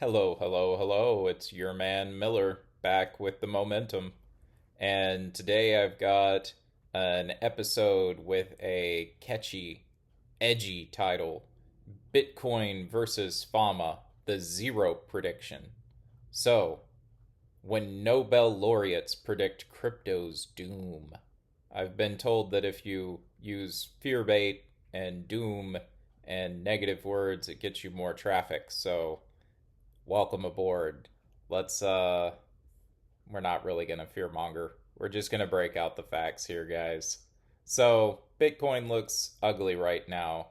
Hello, hello, hello. It's your man Miller back with the momentum. And today I've got an episode with a catchy, edgy title: Bitcoin versus Fama, the Zero Prediction. So, when Nobel laureates predict crypto's doom. I've been told that if you use fear bait and doom and negative words, it gets you more traffic. So, welcome aboard. Let's we're not really gonna fearmonger. We're just gonna break out the facts here, guys. So Bitcoin looks ugly right now,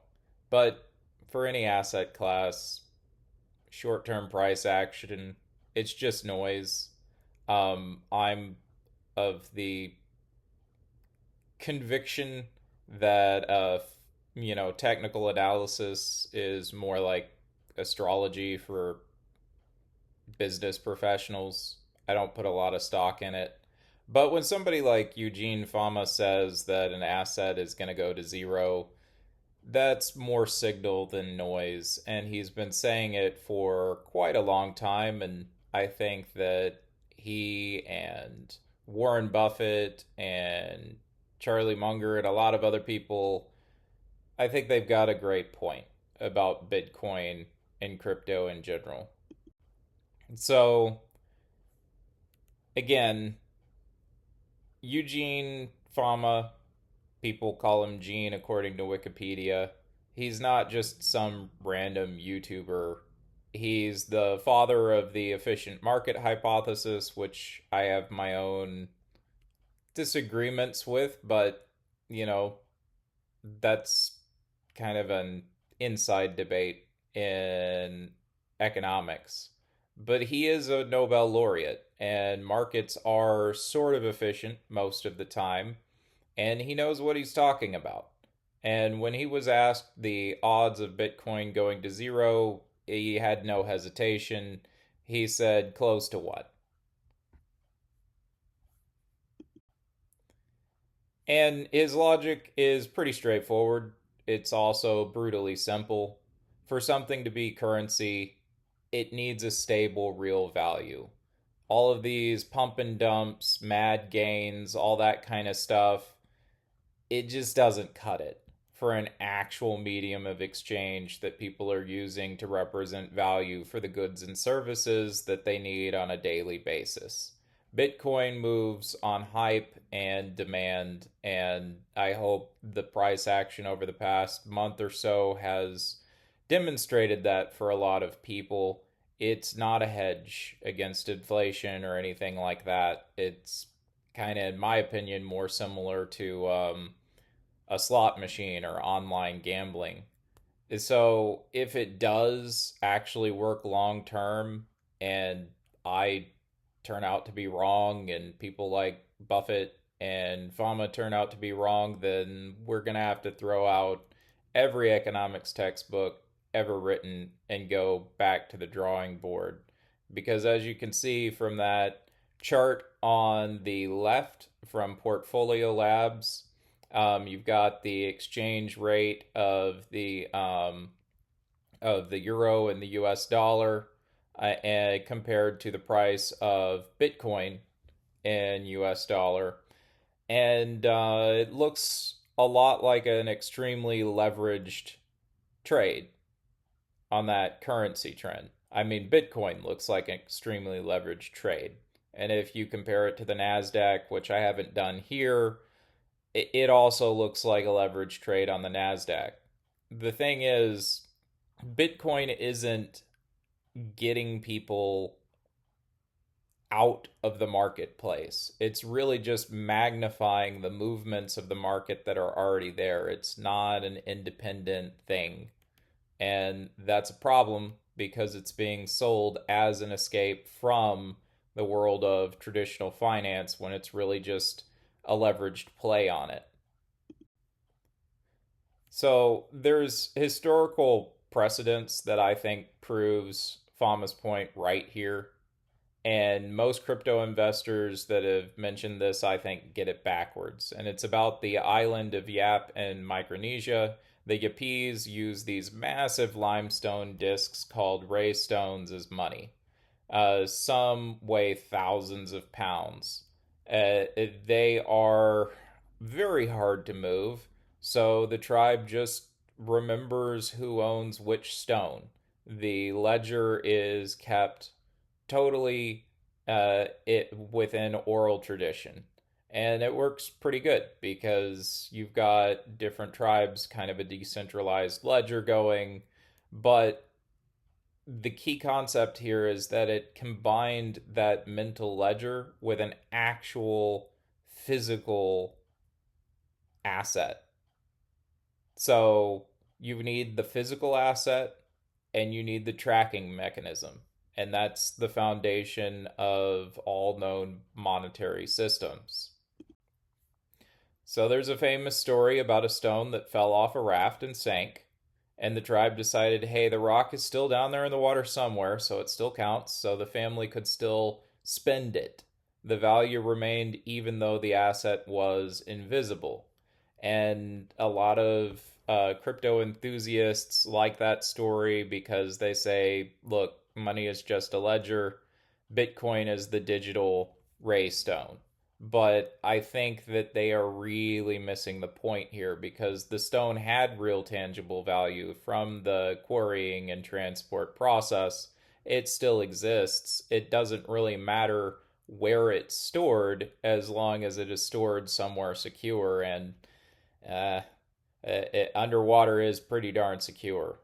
but for any asset class, short-term price action, it's just noise. I'm of the conviction that technical analysis is more like astrology for business professionals. I don't put a lot of stock in it. But when somebody like Eugene Fama says that an asset is going to go to zero, that's more signal than noise. And he's been saying it for quite a long time. And I think that he and Warren Buffett and Charlie Munger and a lot of other people, I think they've got a great point about Bitcoin and crypto in general. So, again, Eugene Fama, people call him Gene according to Wikipedia. He's not just some random YouTuber. He's the father of the efficient market hypothesis, which I have my own disagreements with, but, you know, that's kind of an inside debate in economics. But he is a Nobel laureate, and markets are sort of efficient most of the time, and he knows what he's talking about. And when he was asked the odds of Bitcoin going to zero, he had no hesitation. He said, close to what? And his logic is pretty straightforward. It's also brutally simple. For something to be currency, it needs a stable real value. All of these pump and dumps, mad gains, all that kind of stuff, it just doesn't cut it for an actual medium of exchange that people are using to represent value for the goods and services that they need on a daily basis. Bitcoin moves on hype and demand, and I hope the price action over the past month or so has demonstrated that for a lot of people. It's not a hedge against inflation or anything like that. It's kind of, in my opinion, more similar to a slot machine or online gambling. So if it does actually work long term and I turn out to be wrong and people like Buffett and Fama turn out to be wrong, then we're going to have to throw out every economics textbook ever written and go back to the drawing board. Because as you can see from that chart on the left from Portfolio Labs, you've got the exchange rate of the euro and the US dollar, and compared to the price of Bitcoin in US dollar. And it looks a lot like an extremely leveraged trade on that currency trend. I mean, Bitcoin looks like an extremely leveraged trade. And if you compare it to the NASDAQ, which I haven't done here, it also looks like a leveraged trade on the NASDAQ. The thing is, Bitcoin isn't getting people out of the marketplace. It's really just magnifying the movements of the market that are already there. It's not an independent thing. And that's a problem because it's being sold as an escape from the world of traditional finance when it's really just a leveraged play on it. So there's historical precedence that I think proves Fama's point right here. And most crypto investors that have mentioned this, I think, get it backwards. And it's about the island of Yap in Micronesia The Yapese use these massive limestone discs called ray stones as money. Some weigh thousands of pounds. They are very hard to move, so the tribe just remembers who owns which stone. The ledger is kept totally within oral tradition. And it works pretty good because you've got different tribes, kind of a decentralized ledger going, but the key concept here is that it combined that mental ledger with an actual physical asset. So you need the physical asset and you need the tracking mechanism. And that's the foundation of all known monetary systems. So there's a famous story about a stone that fell off a raft and sank. And the tribe decided, hey, the rock is still down there in the water somewhere, so it still counts. So the family could still spend it. The value remained even though the asset was invisible. And a lot of crypto enthusiasts like that story because they say, look, money is just a ledger, Bitcoin is the digital ray stone. But I think that they are really missing the point here because the stone had real tangible value from the quarrying and transport process. It still exists. It doesn't really matter where it's stored as long as it is stored somewhere secure, and uh, underwater is pretty darn secure.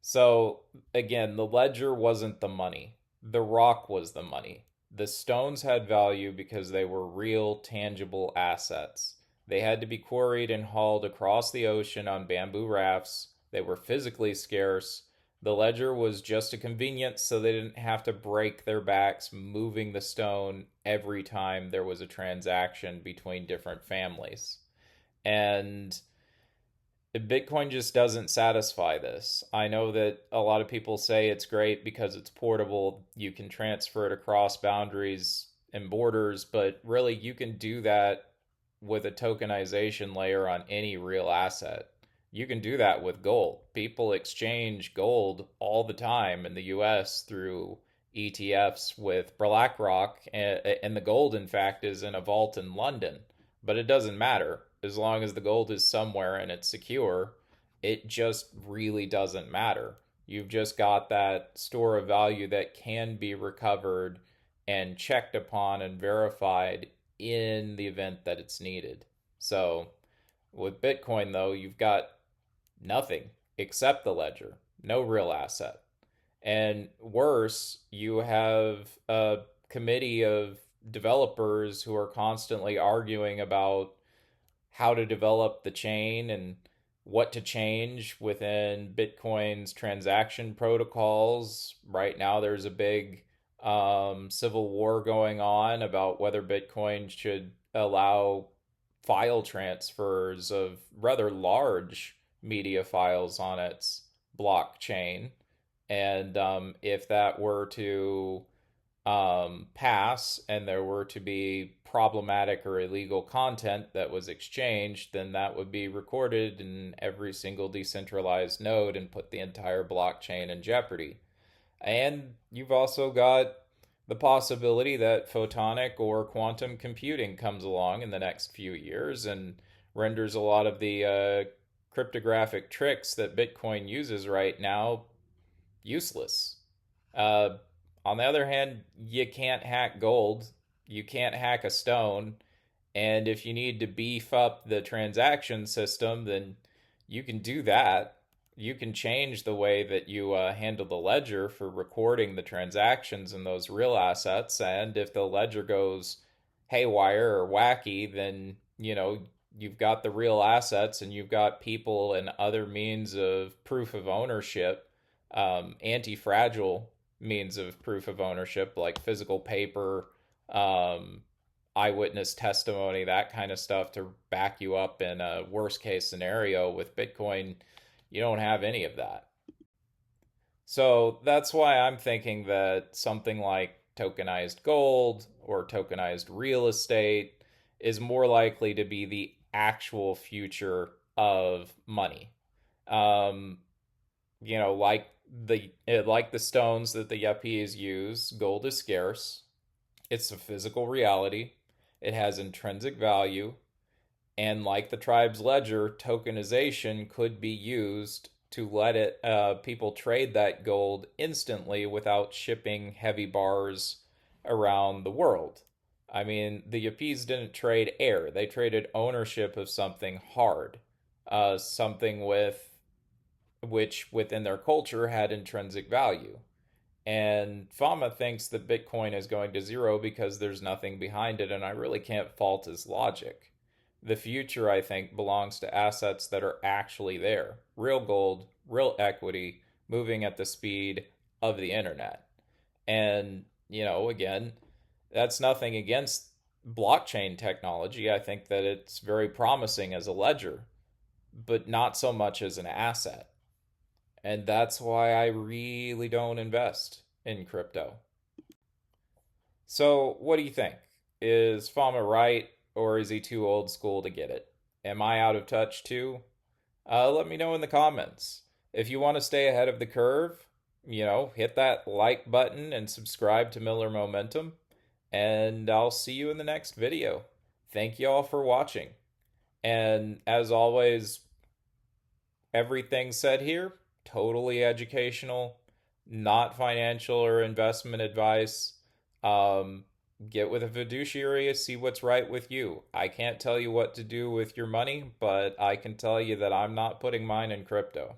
So again, the ledger wasn't the money. The rock was the money. The stones had value because they were real, tangible assets. They had to be quarried and hauled across the ocean on bamboo rafts. They were physically scarce. The ledger was just a convenience so they didn't have to break their backs moving the stone every time there was a transaction between different families. And Bitcoin just doesn't satisfy this. I know that a lot of people say it's great because it's portable, you can transfer it across boundaries and borders, but really you can do that with a tokenization layer on any real asset. You can do that with gold. People exchange gold all the time in the US through ETFs with BlackRock, and the gold, in fact, is in a vault in London. But it doesn't matter as long as the gold is somewhere and it's secure. It just really doesn't matter. You've just got that store of value that can be recovered and checked upon and verified in the event that it's needed. So with Bitcoin, though, you've got nothing except the ledger, no real asset. And worse, you have a committee of developers who are constantly arguing about how to develop the chain and what to change within Bitcoin's transaction protocols. Right now, there's a big civil war going on about whether Bitcoin should allow file transfers of rather large media files on its blockchain. And if that were to pass and there were to be problematic or illegal content that was exchanged, then that would be recorded in every single decentralized node and put the entire blockchain in jeopardy. And you've also got the possibility that photonic or quantum computing comes along in the next few years and renders a lot of the cryptographic tricks that Bitcoin uses right now useless. Uh, on the other hand, you can't hack gold, you can't hack a stone, and if you need to beef up the transaction system, then you can do that. You can change the way that you handle the ledger for recording the transactions and those real assets. And if the ledger goes haywire or wacky, then, you've got the real assets and you've got people and other means of proof of ownership, anti fragile means of proof of ownership, like physical paper, um, eyewitness testimony, that kind of stuff to back you up in a worst case scenario. With Bitcoin, you don't have any of that. So that's why I'm thinking that something like tokenized gold or tokenized real estate is more likely to be the actual future of money. Um, like the stones that the yuppies use, gold is scarce. It's a physical reality. It has intrinsic value, and like the tribe's ledger, tokenization could be used to let it people trade that gold instantly without shipping heavy bars around the world. I mean, the Yuppies didn't trade air; they traded ownership of something hard, something with which within their culture had intrinsic value. And Fama thinks that Bitcoin is going to zero because there's nothing behind it, and I really can't fault his logic. The future, I think, belongs to assets that are actually there, real gold, real equity, moving at the speed of the internet. And, again, that's nothing against blockchain technology. I think that it's very promising as a ledger, but not so much as an asset. And that's why I really don't invest in crypto. So, what do you think? Is Fama right, or is he too old school to get it? Am I out of touch too? Let me know in the comments. If you want to stay ahead of the curve, hit that like button and subscribe to Miller Momentum. And I'll see you in the next video. Thank you all for watching. And as always, everything said here, totally educational, not financial or investment advice. Um, get with a fiduciary, see what's right with you. I can't tell you what to do with your money, but I can tell you that I'm not putting mine in crypto.